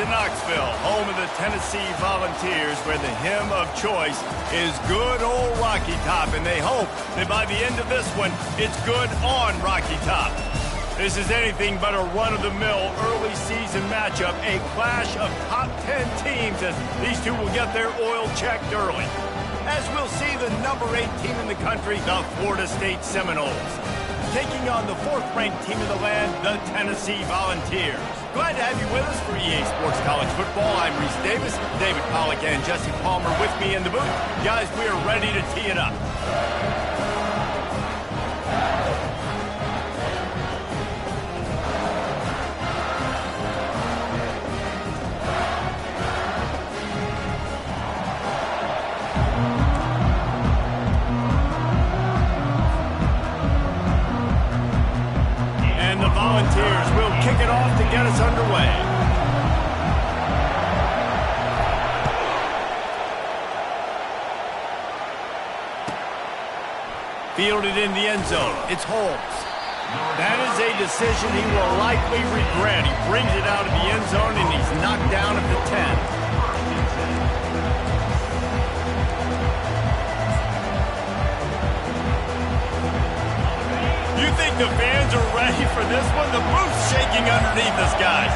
to Knoxville, home of the Tennessee Volunteers, where the hymn of choice is Good Old Rocky Top, and they hope that by the end of this one, it's good on Rocky Top. This is anything but a run-of-the-mill early season matchup, a clash of top 10 teams as these two will get their oil checked early. As we'll see the number 8 team in the country, the Florida State Seminoles, taking on the 4th-ranked team in the land, the Tennessee Volunteers. Glad to have you with us for EA Sports College Football. I'm Reese Davis, David Pollack and Jesse Palmer with me in the booth. Guys, we are ready to tee it up. Volunteers will kick it off to get us underway. Fielded in the end zone. It's Holmes. That is a decision he will likely regret. He brings it out of the end zone and he's knocked down at the 10. You think the fans are ready for this one? The booth's shaking underneath us, guys.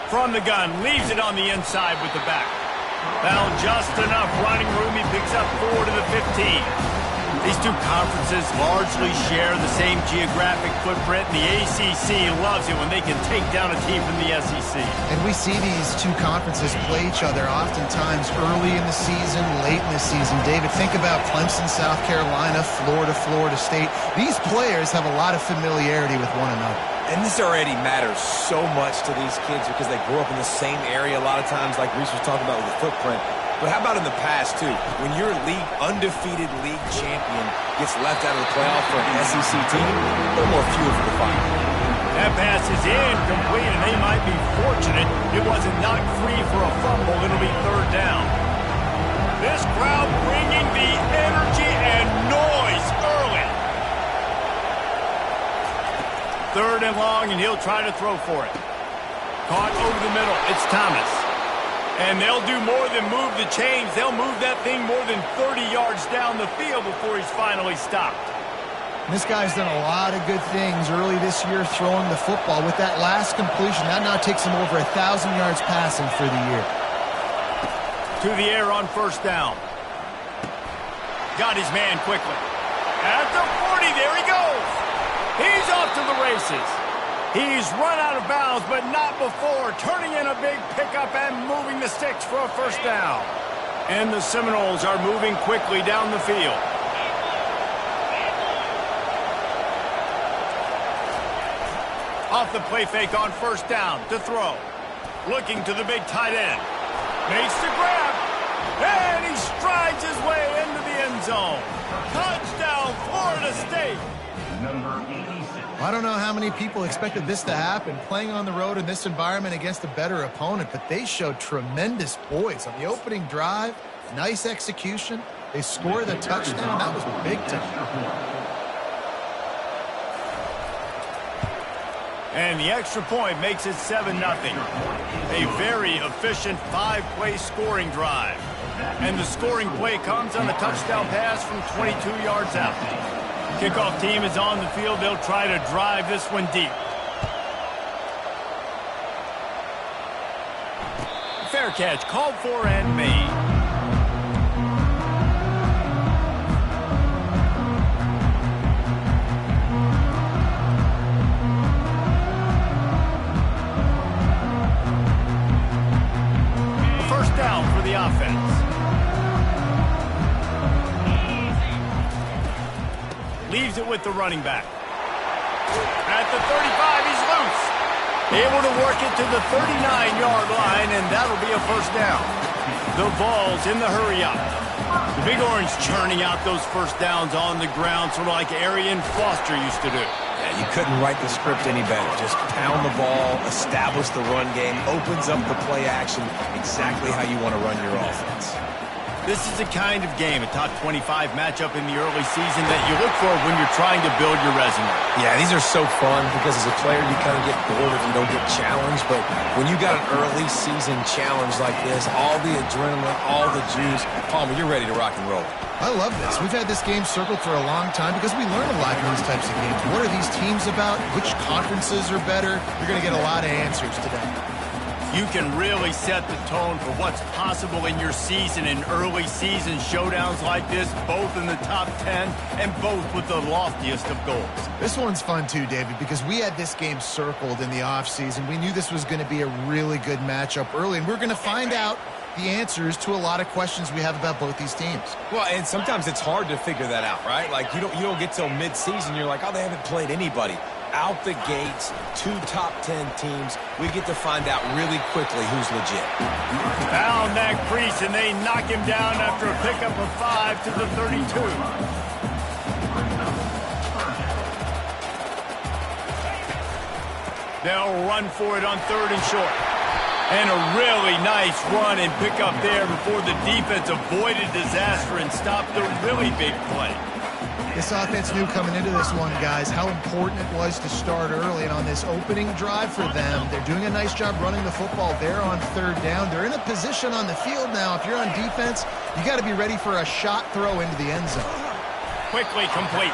From the gun, leaves it on the inside with the back. Found just enough running room. He picks up 4 to the 15. These two conferences largely share the same geographic footprint. The ACC loves it when they can take down a team from the SEC. And we see these two conferences play each other oftentimes early in the season, late in the season. David, think about Clemson, South Carolina, Florida, Florida State. These players have a lot of familiarity with one another. And this already matters so much to these kids because they grew up in the same area a lot of times, like Reese was talking about with the footprint. But how about in the past, too? When your undefeated league champion gets left out of the playoff for an SEC team, a little more fuel for the fire. That pass is incomplete, and they might be fortunate it wasn't knocked free for a fumble. It'll be 3rd down. This crowd bringing the energy and noise early. 3rd and long, and he'll try to throw for it. Caught over the middle. It's Thomas. And they'll do more than move the chains. They'll move that thing more than 30 yards down the field before he's finally stopped. This guy's done a lot of good things early this year throwing the football. With that last completion, that now takes him over 1,000 yards passing for the year. To the air on 1st down. Got his man quickly. At the 40, there he goes. He's off to the races. He's run out of bounds, but not before, turning in a big pickup and moving the sticks for a 1st down. And the Seminoles are moving quickly down the field. Off the play fake on 1st down to throw. Looking to the big tight end. Makes the grab. And he strides his way into the end zone. Touchdown, Florida State. Number 86. I don't know how many people expected this to happen, playing on the road in this environment against a better opponent, but they showed tremendous poise on the opening drive. Nice execution. They score the touchdown. That was big time. And the extra point makes it 7-0. A very efficient 5-play scoring drive. And the scoring play comes on the touchdown pass from 22 yards out. Kickoff team is on the field. They'll try to drive this one deep. Fair catch called for and made. First down for the offense. Leaves it with the running back. At the 35, he's loose. Able to work it to the 39-yard line, and that'll be a 1st down. The ball's in the hurry-up. The Big Orange churning out those 1st downs on the ground, sort of like Arian Foster used to do. Yeah, you couldn't write the script any better. Just pound the ball, establish the run game, opens up the play action, exactly how you want to run your offense. This is the kind of game, a top 25 matchup in the early season, that you look for when you're trying to build your resume. Yeah, these are so fun because as a player, you kind of get bored if you don't get challenged. But when you got an early season challenge like this, all the adrenaline, all the juice, Palmer, you're ready to rock and roll. I love this. We've had this game circled for a long time because we learn a lot in these types of games. What are these teams about? Which conferences are better? You're going to get a lot of answers today. You can really set the tone for what's possible in your season in early season showdowns like this, both in the top 10 and both with the loftiest of goals. This one's fun too, David, because we had this game circled in the offseason. We knew this was going to be a really good matchup early, and we're going to find out the answers to a lot of questions we have about both these teams. Well, and sometimes it's hard to figure that out, right? Like, you don't get till mid-season, you're like, oh, they haven't played anybody. Out the gates, 2 top 10 teams. We get to find out really quickly who's legit. Found that crease, and they knock him down after a pickup of 5 to the 32. They'll run for it on 3rd and short. And a really nice run and pick up there before the defense avoided disaster and stopped the really big play. This offense knew coming into this one, guys, how important it was to start early. And on this opening drive for them, they're doing a nice job running the football there on 3rd down. They're in a position on the field now. If you're on defense, you got to be ready for a shot throw into the end zone. Quickly complete.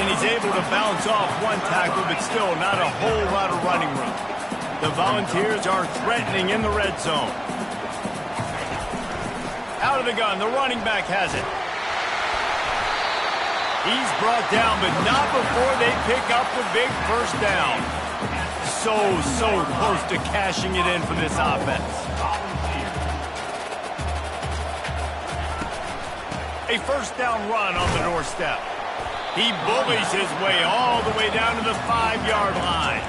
And he's able to bounce off one tackle, but still not a whole lot of running room. The Volunteers are threatening in the red zone. Out of the gun, the running back has it. He's brought down, but not before they pick up the big first down. So close to cashing it in for this offense. A first down run on the doorstep. He bullies his way all the way down to the 5-yard line.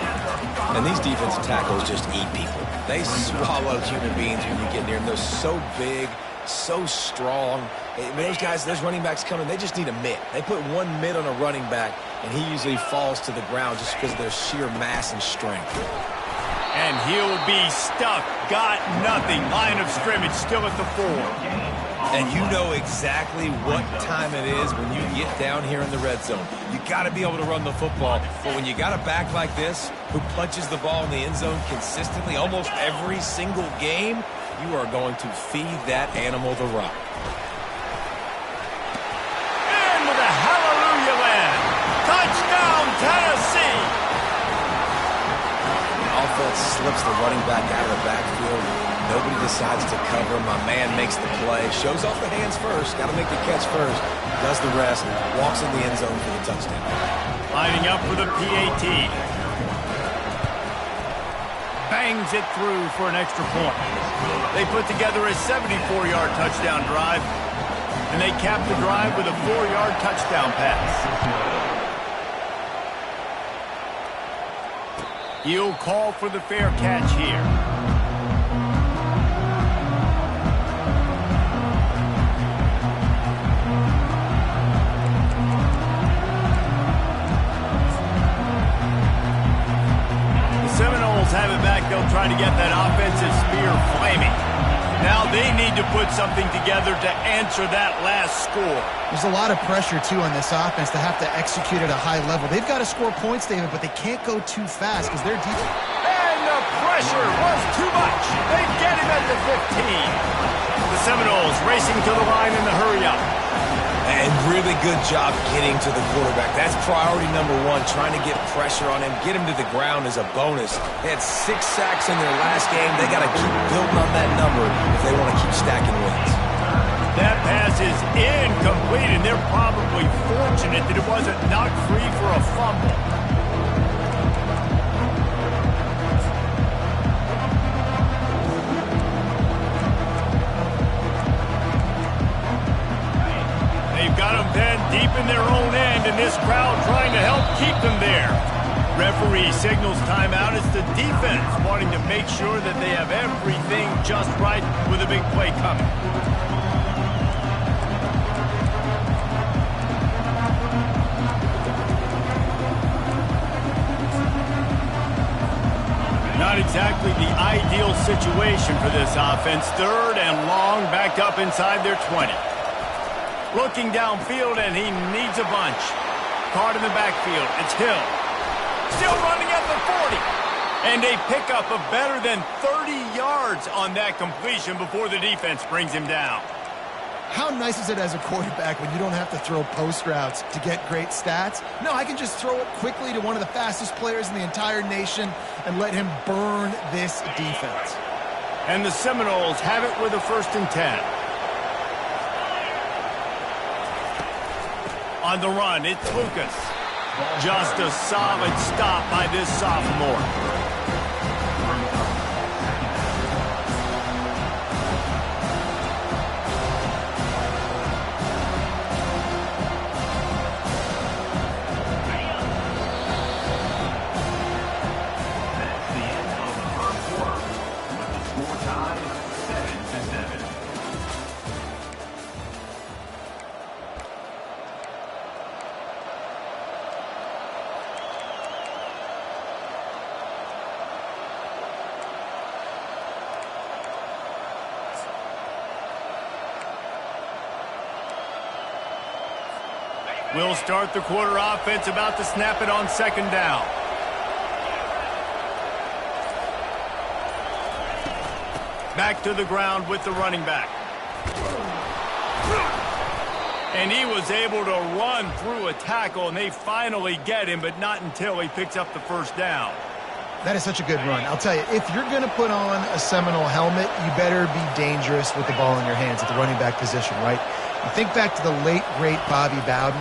And these defensive tackles just eat people. They swallow human beings when you get near them. They're so big, so strong. I mean, those running backs coming, they just need a mitt. They put one mitt on a running back, and he usually falls to the ground just because of their sheer mass and strength. And he'll be stuck. Got nothing. Line of scrimmage still at the 4. And you know exactly what time it is when you get down here in the red zone. You got to be able to run the football. But when you got a back like this who punches the ball in the end zone consistently almost every single game, you are going to feed that animal the rock. And with a hallelujah land. Touchdown, Tennessee! The offense slips the running back out of the backfield. Nobody decides to cover. My man makes the play. Shows off the hands first. Got to make the catch first. Does the rest. Walks in the end zone for the touchdown. Lining up for the PAT. Bangs it through for an extra point. They put together a 74-yard touchdown drive. And they cap the drive with a 4-yard touchdown pass. He'll call for the fair catch here. Seminoles have it back. They'll try to get that offensive spear flaming. Now they need to put something together to answer that last score. There's a lot of pressure, too, on this offense to have to execute at a high level. They've got to score points, David, but they can't go too fast because they're deep. And the pressure was too much. They get him at the 15. The Seminoles racing to the line in the hurry-up. And really good job getting to the quarterback. That's priority number 1, trying to get pressure on him. Get him to the ground as a bonus. They had 6 sacks in their last game. They got to keep building on that number if they want to keep stacking wins. That pass is incomplete, and they're probably fortunate that it wasn't knocked free for a fumble. Got them then deep in their own end, and this crowd trying to help keep them there. Referee signals timeout. It's the defense wanting to make sure that they have everything just right with a big play coming. Not a exactly the ideal situation for this offense. 3rd and long, backed up inside their 20. Looking downfield, and he needs a bunch. Caught in the backfield. It's Hill. Still running at the 40. And a pickup of better than 30 yards on that completion before the defense brings him down. How nice is it as a quarterback when you don't have to throw post routes to get great stats? No, I can just throw it quickly to one of the fastest players in the entire nation and let him burn this defense. And the Seminoles have it with a 1st and 10. On the run, it's Lucas. Just a solid stop by this sophomore. We'll start the quarter offense, about to snap it on 2nd down. Back to the ground with the running back. And he was able to run through a tackle, and they finally get him, but not until he picks up the 1st down. That is such a good run. I'll tell you, if you're going to put on a Seminole helmet, you better be dangerous with the ball in your hands at the running back position, right? You think back to the late, great Bobby Bowden.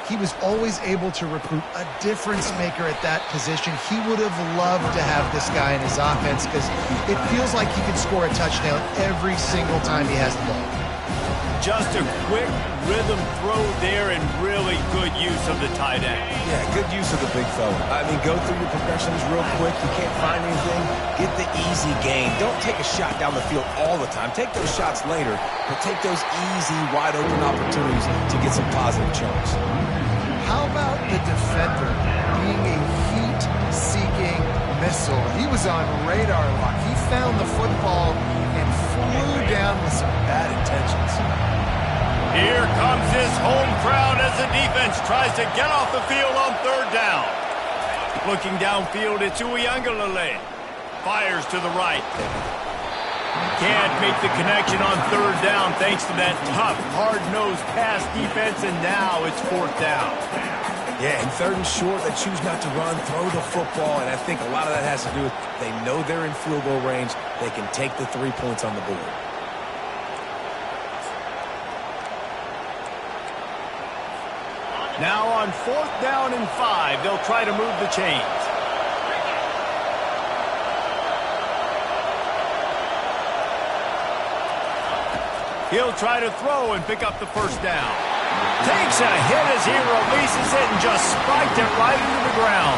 He was always able to recruit a difference maker at that position. He would have loved to have this guy in his offense because it feels like he could score a touchdown every single time he has the ball. Just a quick rhythm throw there and really good use of the tight end. Yeah, good use of the big fella. I mean, go through your progressions real quick. You can't find anything. Get the easy gain. Don't take a shot down the field all the time. Take those shots later, but take those easy, wide-open opportunities to get some positive chunks. How about the defender being a heat-seeking missile? He was on radar lock. He found the football and flew down with some bad intentions. Here comes this home crowd as the defense tries to get off the field on 3rd down. Looking downfield, it's Uiagalelei. Fires to the right. Can't make the connection on 3rd down thanks to that tough, hard-nosed pass defense, and now it's 4th down. Yeah, and 3rd and short, they choose not to run, throw the football, and I think a lot of that has to do with they know they're in field goal range. They can take the 3 points on the board. Now on 4th down and 5, they'll try to move the chains. He'll try to throw and pick up the 1st down. Takes a hit as he releases it and just spiked it right into the ground.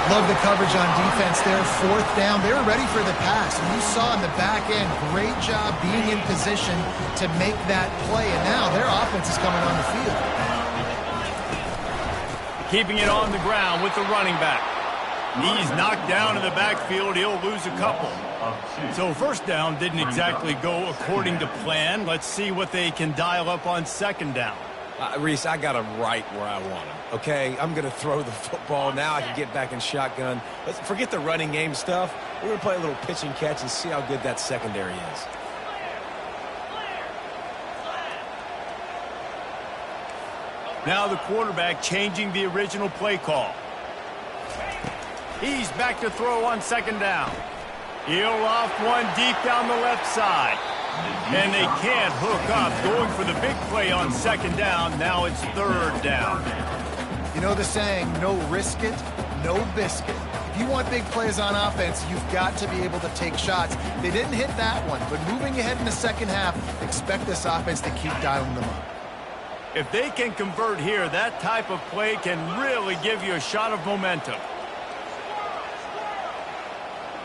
Love the coverage on defense there. 4th down. They were ready for the pass. And you saw in the back end, great job being in position to make that play. And now their offense is coming on the field. Keeping it on the ground with the running back. He's knocked down in the backfield. He'll lose a couple. So 1st down didn't exactly go according to plan. Let's see what they can dial up on 2nd down. Reese, I got him right where I want him, okay? I'm going to throw the football. Now I can get back in shotgun. Let's forget the running game stuff. We're going to play a little pitch and catch and see how good that secondary is. Now the quarterback changing the original play call. He's back to throw on 2nd down. He'll off one deep down the left side. And they can't hook up. Going for the big play on 2nd down. Now it's 3rd down. You know the saying, no risk it, no biscuit. If you want big plays on offense, you've got to be able to take shots. They didn't hit that one, but moving ahead in the 2nd half, expect this offense to keep dialing them up. If they can convert here, that type of play can really give you a shot of momentum.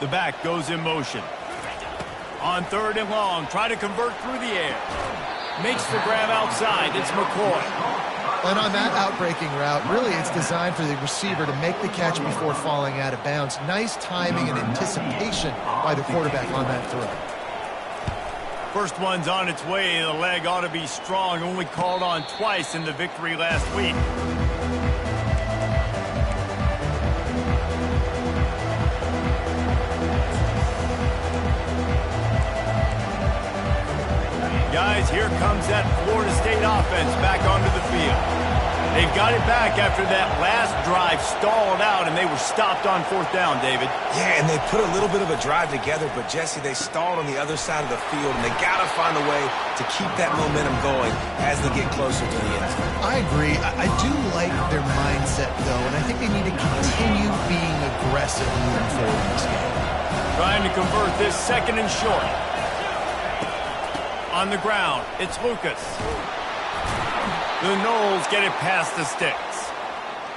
The back goes in motion. On 3rd and long, try to convert through the air. Makes the grab outside. It's McCoy. And on that outbreaking route, really it's designed for the receiver to make the catch before falling out of bounds. Nice timing and anticipation by the quarterback on that throw. First one's on its way. The leg ought to be strong. Only called on twice in the victory last week. Guys, here comes that Florida State offense back onto the field. They've got it back after that last drive stalled out, and they were stopped on fourth down, David. Yeah, and they put a little bit of a drive together, but, Jesse, they stalled on the other side of the field, and they got to find a way to keep that momentum going as they get closer to the end zone. I agree. I do like their mindset, though, and I think they need to continue being aggressive moving forward in this game. Trying to convert this second and short. On the ground, it's Lucas. The Noles get it past the sticks.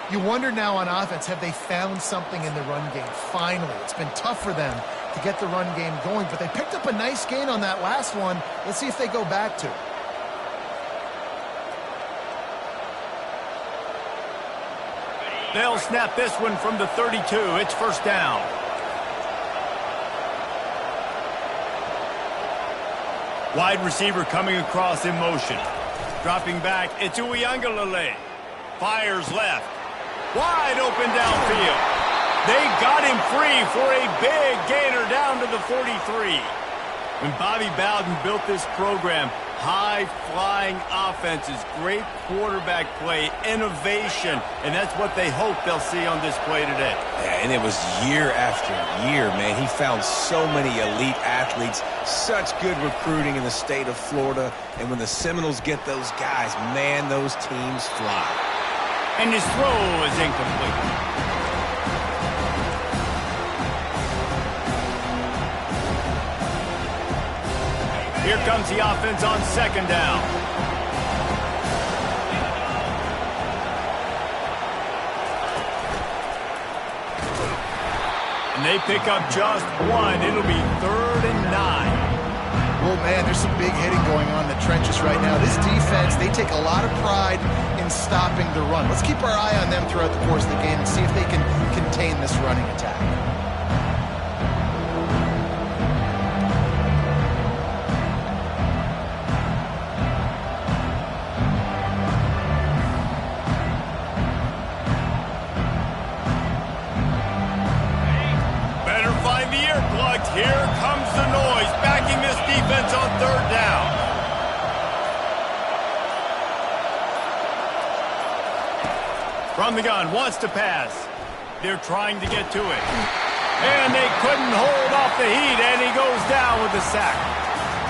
You wonder now on offense, have they found something in the run game? Finally, it's been tough for them to get the run game going, but they picked up a nice gain on that last one. Let's see if they go back to it. They'll snap this one from the 32. It's first down. Wide receiver coming across in motion. Dropping back, it's Uiagalelei. Fires left. Wide open downfield. They got him free for a big gainer down to the 43. When Bobby Bowden built this program, high-flying offenses, great quarterback play, innovation, and that's what they hope they'll see on display today. Yeah, and it was year after year, man. He found so many elite athletes, such good recruiting in the state of Florida, and when the Seminoles get those guys, man, those teams fly. And his throw is incomplete. Here comes the offense on second down. And they pick up just one. It'll be 3rd and 9. Well, man, there's some big hitting going on in the trenches right now. This defense, they take a lot of pride in stopping the run. Let's keep our eye on them throughout the course of the game and see if they can contain this running attack. Here comes the noise, backing this defense on 3rd down. From the gun, wants to pass. They're trying to get to it. And they couldn't hold off the heat, and he goes down with a sack.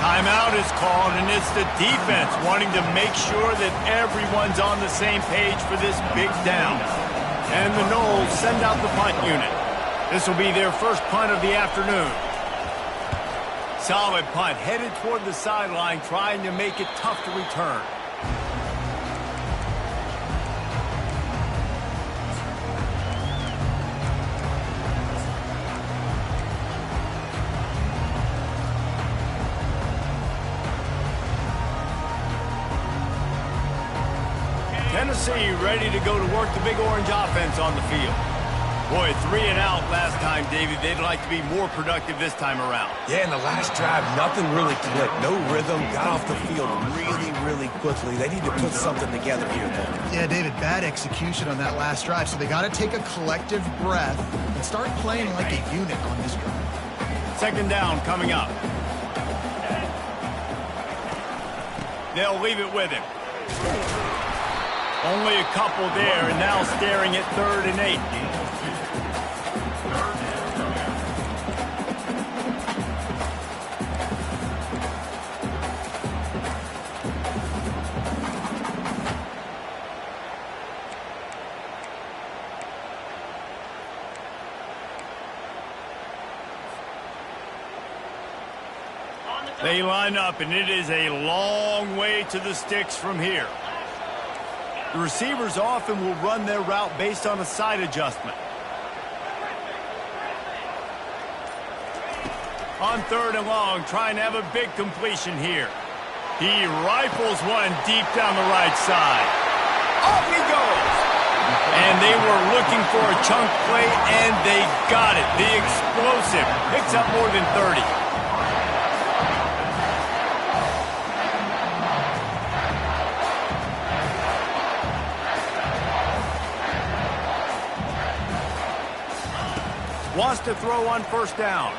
Timeout is called, and it's the defense wanting to make sure that everyone's on the same page for this big down. And the Noles send out the punt unit. This will be their first punt of the afternoon. Solid punt, headed toward the sideline, trying to make it tough to return. Tennessee ready to go to work the Big Orange offense on the field. Boy, 3 and out last time, David. They'd like to be more productive this time around. Yeah, in the last drive, nothing really clicked. No rhythm, got off the field really, really quickly. They need to put something together here, though. Yeah, David, bad execution on that last drive, so they got to take a collective breath and start playing like a unit on this drive. Second down coming up. They'll leave it with him. Only a couple there, and now staring at 3rd and 8. They line up, and it is a long way to the sticks from here. The receivers often will run their route based on a side adjustment. On 3rd and long, trying to have a big completion here. He rifles one deep down the right side. Off he goes. And they were looking for a chunk play, and they got it. The explosive picks up more than 30. Wants to throw on first down.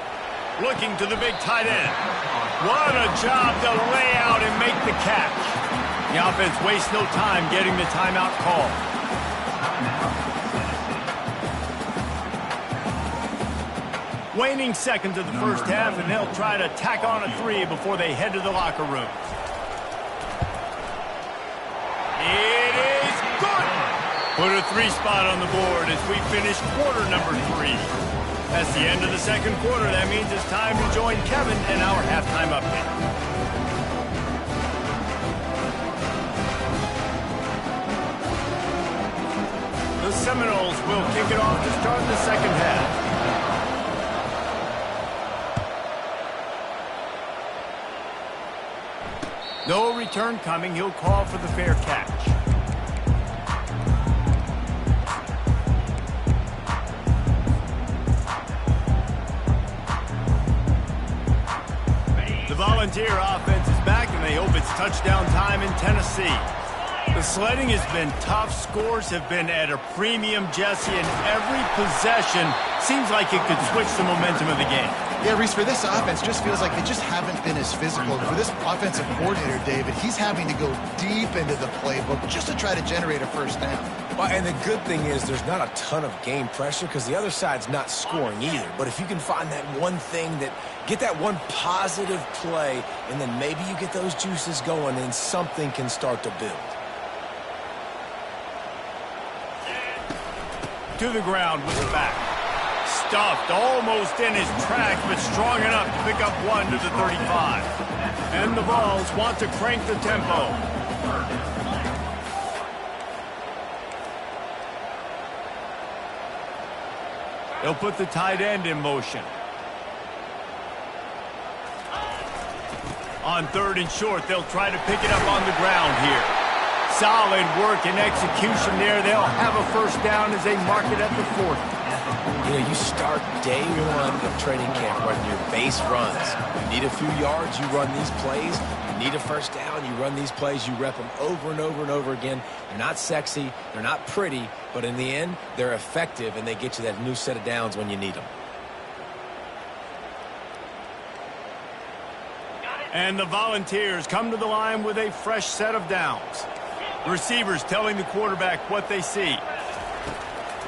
Looking to the big tight end. What a job to lay out and make the catch. The offense wastes no time getting the timeout call. Waning seconds of the first half, and they'll try to tack on a 3 before they head to the locker room. It is good. Put a 3 spot on the board as we finish quarter number 3. That's the end of the second quarter. That means it's time to join Kevin in our halftime update. The Seminoles will kick it off to start the second half. No return coming. He'll call for the fair catch. The Volunteer offense is back, and they hope it's touchdown time in Tennessee. The sledding has been tough. Scores have been at a premium, Jesse, and every possession seems like it could switch the momentum of the game. Yeah, Reese, for this offense, just feels like they just haven't been as physical. For this offensive coordinator, David, he's having to go deep into the playbook just to try to generate a first down. Well, and the good thing is there's not a ton of game pressure because the other side's not scoring either. But if you can find that one thing get that one positive play, and then maybe you get those juices going, and something can start to build. To the ground with the back. Stuffed almost in his tracks, but strong enough to pick up 1 to the 35. And the Vols want to crank the tempo. They'll put the tight end in motion. On 3rd and short, they'll try to pick it up on the ground here. Solid work and execution there. They'll have a first down as they mark it at the 40. You know, you start day one of training camp running your base runs. You need a few yards, you run these plays. You need a first down, you run these plays. You rep them over and over and over again. They're not sexy, they're not pretty, but in the end, they're effective, and they get you that new set of downs when you need them. And the Volunteers come to the line with a fresh set of downs. Receivers telling the quarterback what they see.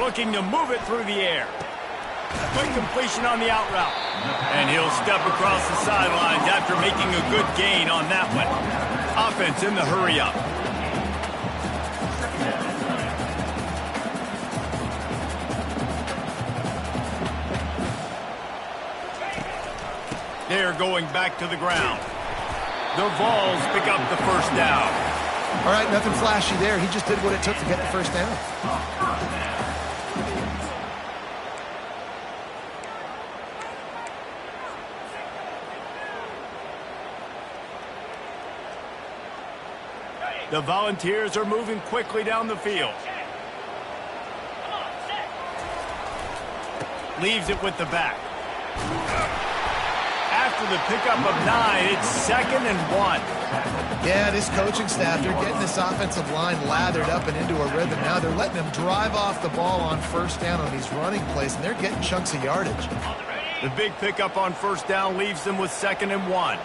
Looking to move it through the air. Quick completion on the out route. And he'll step across the sidelines after making a good gain on that one. Offense in the hurry up. They're going back to the ground. The Vols pick up the first down. All right, nothing flashy there. He just did what it took to get the first down. The Volunteers are moving quickly down the field. Leaves it with the back. After the pickup of 9, it's 2nd and 1. Yeah, this coaching staff, they're getting this offensive line lathered up and into a rhythm now. They're letting them drive off the ball on first down on these running plays, and they're getting chunks of yardage. The big pickup on first down leaves them with 2nd and 1.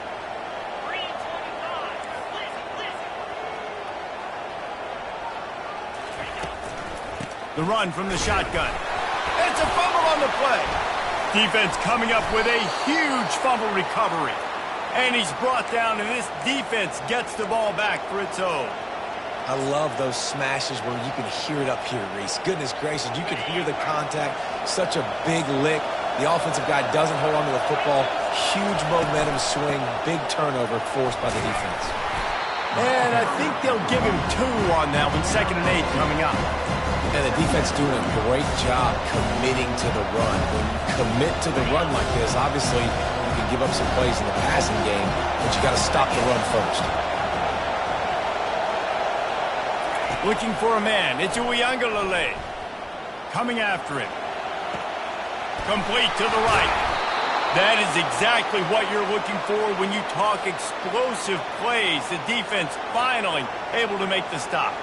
The run from the shotgun. It's a fumble on the play. Defense coming up with a huge fumble recovery. And he's brought down, and this defense gets the ball back for its own. I love those smashes where you can hear it up here, Reese. Goodness gracious, you can hear the contact. Such a big lick. The offensive guy doesn't hold on to the football. Huge momentum swing. Big turnover forced by the defense. And I think they'll give him 2 on that one. 2nd and 8 coming up. And the defense doing a great job committing to the run. When you commit to the run like this, obviously you can give up some plays in the passing game, but you got to stop the run first. Looking for a man. It's Uiagalelei. Coming after him. Complete to the right. That is exactly what you're looking for when you talk explosive plays. The defense finally able to make the stop.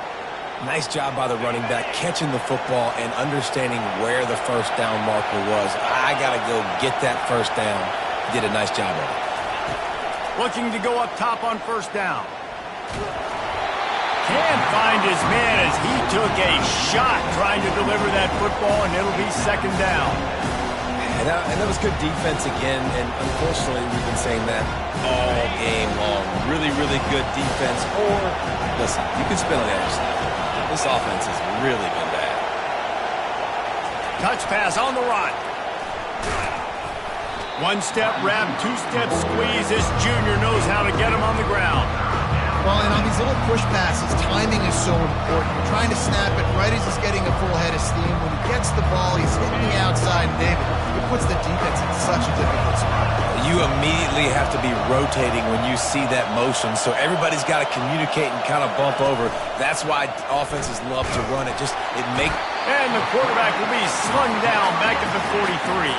Nice job by the running back, catching the football and understanding where the first down marker was. I got to go get that first down. He did a nice job of it. Looking to go up top on first down. Can't find his man as he took a shot trying to deliver that football, and it'll be second down. And that was good defense again, and unfortunately we've been saying that all game long. Really, really good defense. Or, listen, you can spin on the other side. This offense has really been bad. Touch pass on the run. One-step wrap, two-step squeeze. This junior knows how to get him on the ground. Well, and on these little push passes, timing is so important. You're trying to snap it right as he's getting a full head of steam. When he gets the ball, he's hitting the outside, and David, it puts the defense in such a difficult spot. You immediately have to be rotating when you see that motion, so everybody's got to communicate and kind of bump over. That's why offenses love to run it. And the quarterback will be slung down back at the 43.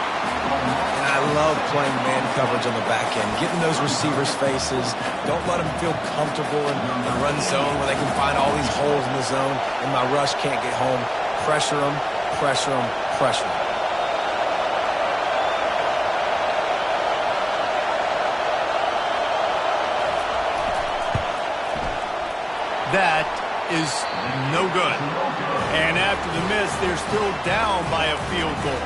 And I love playing man coverage on the back end, getting those receivers' faces. Don't let them feel comfortable in the run zone where they can find all these holes in the zone, and my rush can't get home. Pressure them, pressure them, pressure them. That is no good. And after the miss, they're still down by a field goal.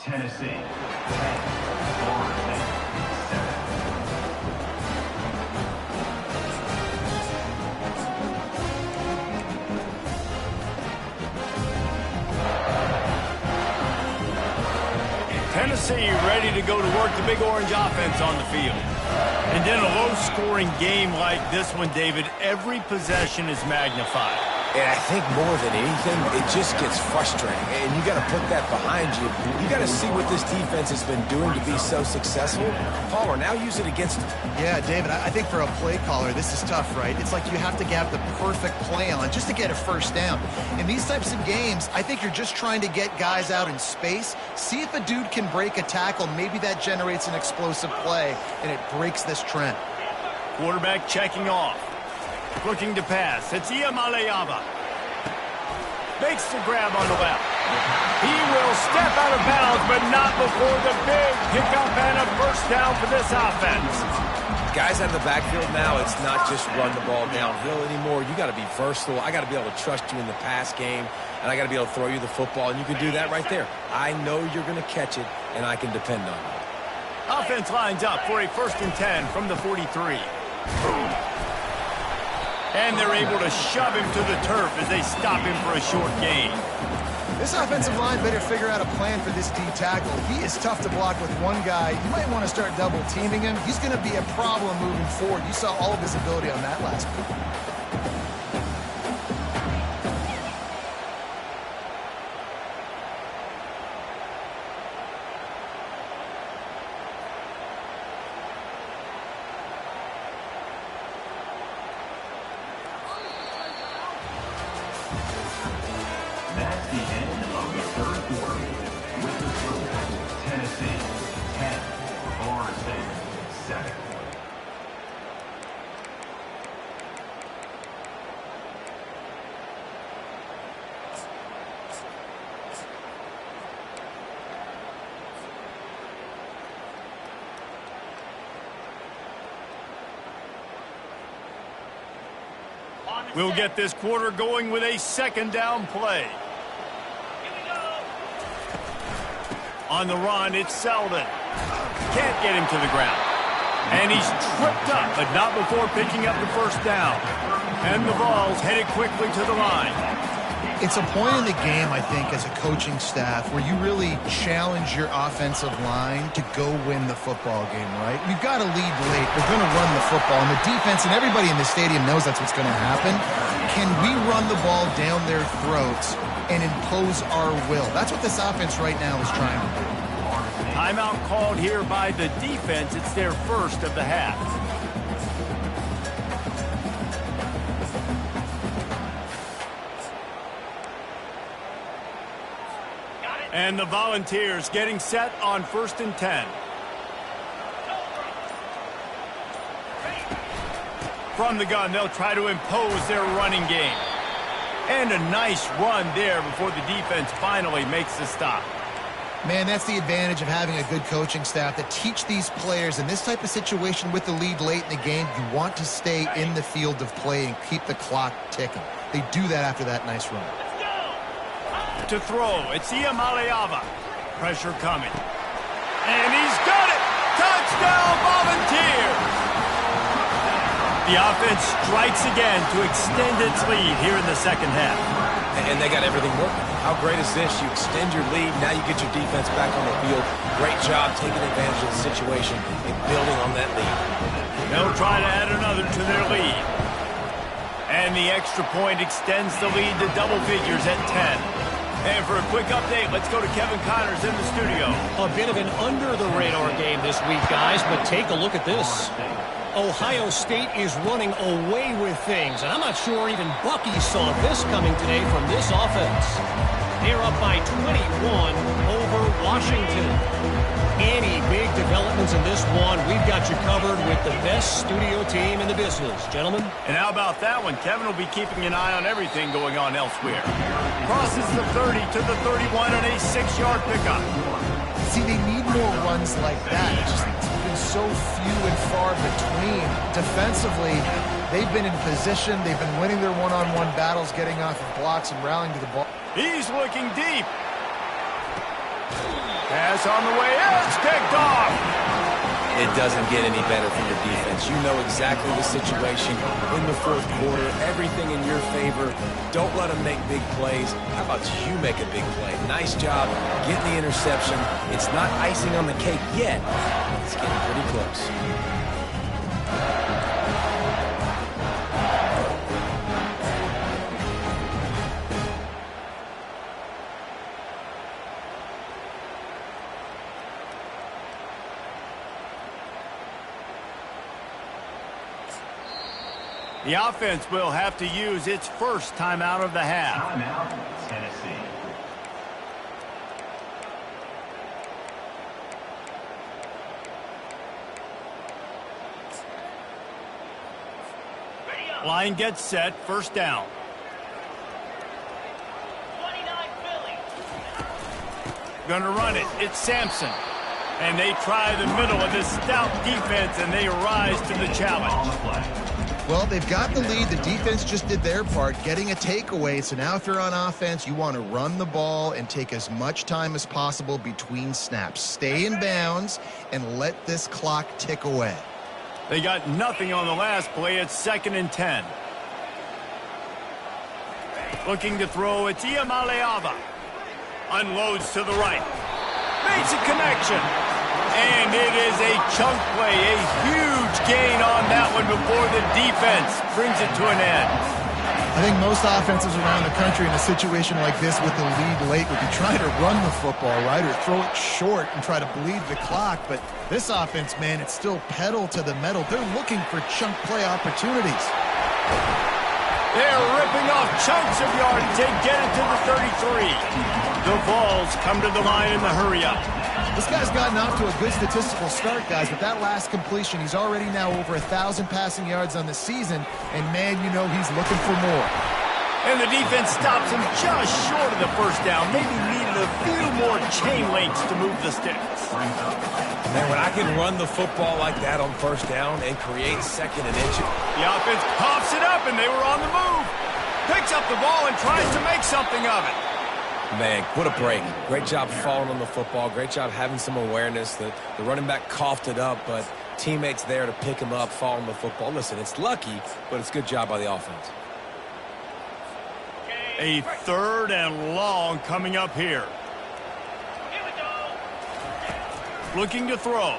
Tennessee, 10, Florida State, 7. Tennessee ready to go to work the Big Orange offense on the field. And in a low-scoring game like this one, David, every possession is magnified. And I think more than anything, it just gets frustrating. And you got to put that behind you. You got to see what this defense has been doing to be so successful. Palmer, now use it against them. Yeah, David, I think for a play caller, this is tough, right? It's like you have to have the perfect play on just to get a first down. In these types of games, I think you're just trying to get guys out in space, see if a dude can break a tackle. Maybe that generates an explosive play, and it breaks this trend. Quarterback checking off. Looking to pass. It's Iamaleava. Makes the grab on the left. He will step out of bounds, but not before the big pickup and a first down for this offense. Guys out of the backfield now, it's not just run the ball downhill anymore. You got to be versatile. I got to be able to trust you in the pass game, and I got to be able to throw you the football, and you can do that right there. I know you're going to catch it, and I can depend on you. Offense lines up for a 1st and 10 from the 43. And they're able to shove him to the turf as they stop him for a short gain. This offensive line better figure out a plan for this D tackle. He is tough to block with one guy. You might want to start double teaming him. He's going to be a problem moving forward. You saw all of his ability on that last play. That's the end of the third quarter. With the score, Tennessee, 10, Florida State, 7. We'll get this quarter going with a second down play. On the run, it's Selden. Can't get him to the ground. And he's tripped up, but not before picking up the first down. And the ball's headed quickly to the line. It's a point in the game, I think, as a coaching staff where you really challenge your offensive line to go win the football game, right? We've got to lead late. We're going to run the football. And the defense and everybody in the stadium knows that's what's going to happen. Can we run the ball down their throats and impose our will? That's what this offense right now is trying to do. Timeout called here by the defense. It's their first of the half. And the Volunteers getting set on 1st and 10. From the gun, they'll try to impose their running game. And a nice run there before the defense finally makes the stop. Man, that's the advantage of having a good coaching staff that teach these players in this type of situation with the lead late in the game. You want to stay in the field of play and keep the clock ticking. They do that after that nice run. To throw, it's Iamaleava. Pressure coming. And he's got it! Touchdown, Volunteers! The offense strikes again to extend its lead here in the second half. And they got everything working. How great is this? You extend your lead, now you get your defense back on the field. Great job taking advantage of the situation and building on that lead. They'll try to add another to their lead. And the extra point extends the lead to double figures at 10. And for a quick update, let's go to Kevin Connors in the studio. A bit of an under-the-radar game this week, guys, but take a look at this. Ohio State is running away with things, and I'm not sure even Bucky saw this coming today from this offense. They're up by 21 over Washington. Any big developments in this one, we've got you covered with the best studio team in the business, gentlemen. And how about that one? Kevin will be keeping an eye on everything going on elsewhere. Crosses the 30 to the 31 and a 6-yard pickup. See, they need more runs like that. It's just been so few and far between. Defensively, they've been in position. They've been winning their one-on-one battles, getting off of blocks and rallying to the ball. He's looking deep. Pass on the way out. It's picked off. It doesn't get any better from the defense. You know exactly the situation in the fourth quarter. Everything in your favor. Don't let them make big plays. How about you make a big play? Nice job getting the interception. It's not icing on the cake yet. It's getting pretty close. The offense will have to use its first timeout of the half. Timeout, Tennessee. Line gets set, first down. 29 Philly. Gonna run it. It's Sampson. And they try the middle of this stout defense, and they rise to the challenge. Well, they've got the lead. The defense just did their part, getting a takeaway. So now if you're on offense, you want to run the ball and take as much time as possible between snaps. Stay in bounds and let this clock tick away. They got nothing on the last play. It's 2nd and 10. Looking to throw. It's Iamaleava. Unloads to the right. Makes a connection. And it is a chunk play, a huge gain on that one before the defense brings it to an end. I think most offenses around the country in a situation like this with the lead late would be trying to run the football, right, or throw it short and try to bleed the clock. But this offense, man, it's still pedal to the metal. They're looking for chunk play opportunities. They're ripping off chunks of yardage. They get it to the 33. The Vols come to the line in the hurry-up. This guy's gotten off to a good statistical start, guys, but that last completion, he's already now over 1,000 passing yards on the season, and, man, you know he's looking for more. And the defense stops him just short of the first down. Maybe needed a few more more chain links to move the sticks. Man, when I can run the football like that on first down and create second and inches. The offense coughs it up, and they were on the move. Picks up the ball and tries to make something of it. Man, what a break. Great job falling on the football. Great job having some awareness. The running back coughed it up, but teammates there to pick him up, fall on the football. Listen, it's lucky, but it's a good job by the offense. A 3rd and long coming up here. Here we go. Looking to throw.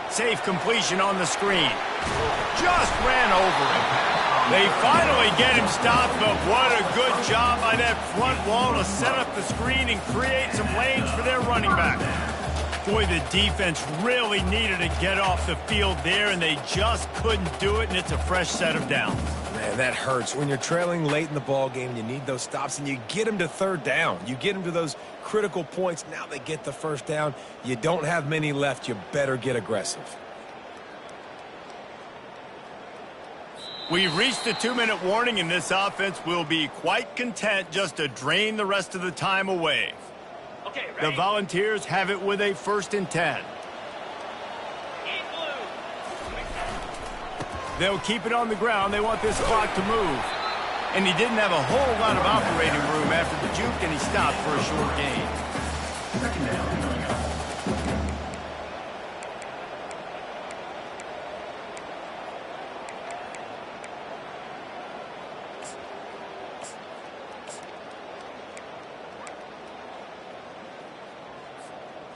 Safe completion on the screen. Just ran over him. They finally get him stopped, but what a good job by that front wall to set up the screen and create some lanes for their running back. Boy, the defense really needed to get off the field there, and they just couldn't do it, and it's a fresh set of downs. Man, that hurts. When you're trailing late in the ball game, you need those stops, and you get them to 3rd down. You get them to those critical points. Now they get the 1st down. You don't have many left. You better get aggressive. We've reached the 2-minute warning, and this offense will be quite content just to drain the rest of the time away. Okay, The ready? Volunteers have it with a 1st and 10. In blue. They'll keep it on the ground. They want this clock to move. And he didn't have a whole lot of operating room after the juke, and he stopped for a short gain. Second down coming up.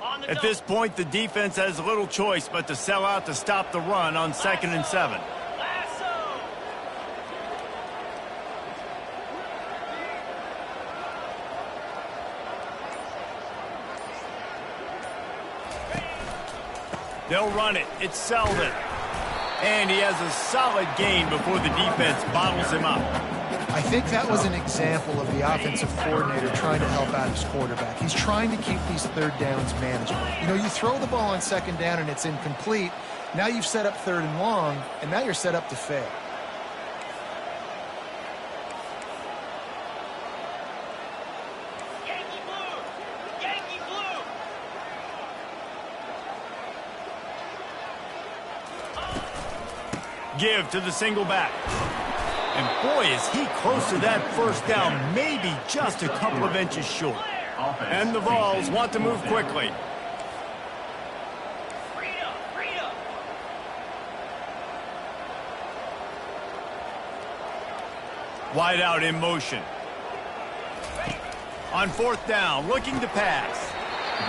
On the At this point, the defense has little choice but to sell out to stop the run on 2nd and 7. Lasso. They'll run it. It's Selden. And he has a solid gain before the defense bottles him up. I think that was an example of the offensive coordinator trying to help out his quarterback. He's trying to keep these 3rd downs manageable. You know, you throw the ball on 2nd down and it's incomplete. Now you've set up 3rd and long, and now you're set up to fail. Yankee blue. Yankee blue. Give to the single back. And boy, is he close to that 1st down, maybe just a couple of inches short. Offense. And the Vols want to move quickly. Freedom. Freedom. Wide out in motion. On 4th down, looking to pass.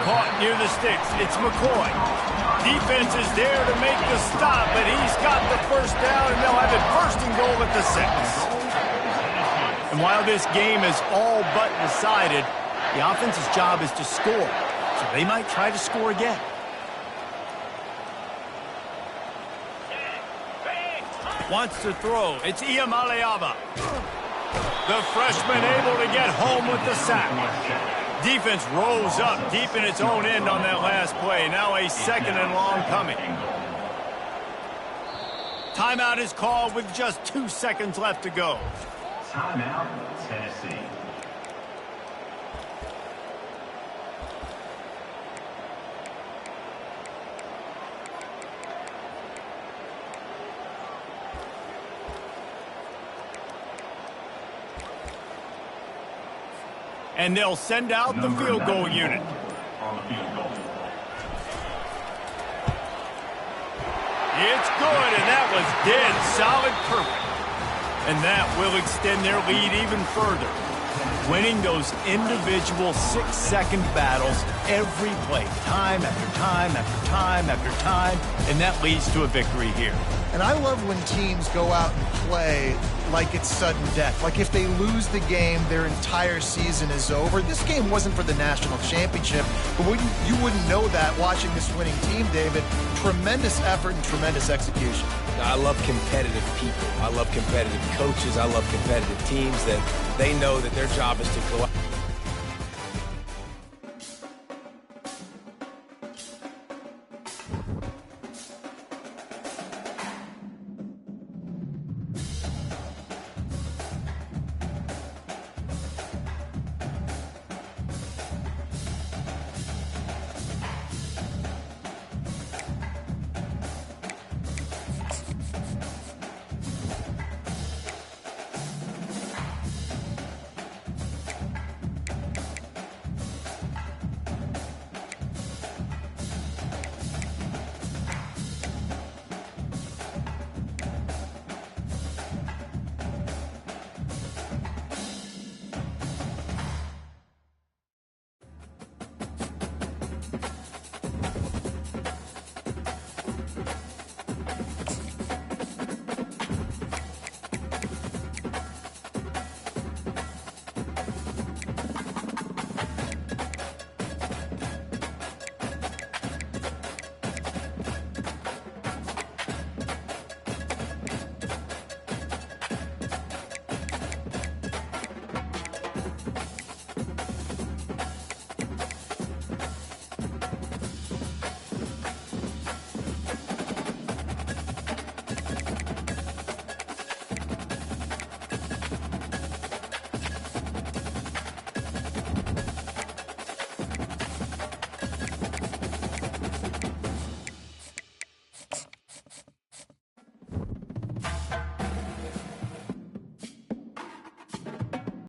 Caught near the sticks. It's McCoy. Defense is there to make the stop, but he's got the 1st down, and they'll have it 1st and goal at the 6. And while this game is all but decided, the offense's job is to score. So they might try to score again. Wants to throw. It's Iamaleava. The freshman able to get home with the sack. Defense rose up deep in its own end on that last play. Now a 2nd and long coming. Timeout is called with just 2 seconds left to go. Timeout, Tennessee. And they'll send out the field goal unit. On the field goal. It's good, and that was dead solid perfect. And that will extend their lead even further. Winning those individual 6-second battles every play, time after time after time after time, and that leads to a victory here. And I love when teams go out and play like it's sudden death. Like if they lose the game, their entire season is over. This game wasn't for the national championship, but you wouldn't know that watching this winning team, David. Tremendous effort and tremendous execution. I love competitive people. I love competitive coaches. I love competitive teams that they know that their job is to go out.